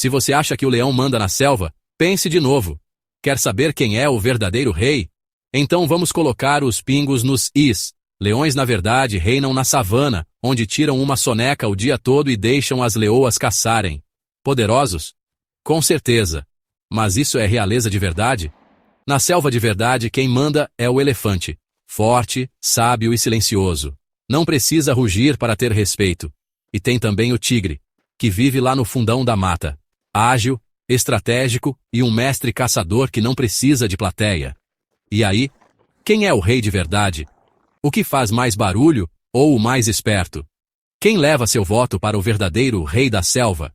Se você acha que o leão manda na selva, pense de novo. Quer saber quem é o verdadeiro rei? Então vamos colocar os pingos nos is. Leões na verdade reinam na savana, onde tiram uma soneca o dia todo e deixam as leoas caçarem. Poderosos? Com certeza. Mas isso é realeza de verdade? Na selva de verdade quem manda é o elefante. Forte, sábio e silencioso. Não precisa rugir para ter respeito. E tem também o tigre, que vive lá no fundão da mata. Ágil, estratégico e um mestre caçador que não precisa de plateia. E aí? Quem é o rei de verdade? O que faz mais barulho ou o mais esperto? Quem leva seu voto para o verdadeiro rei da selva?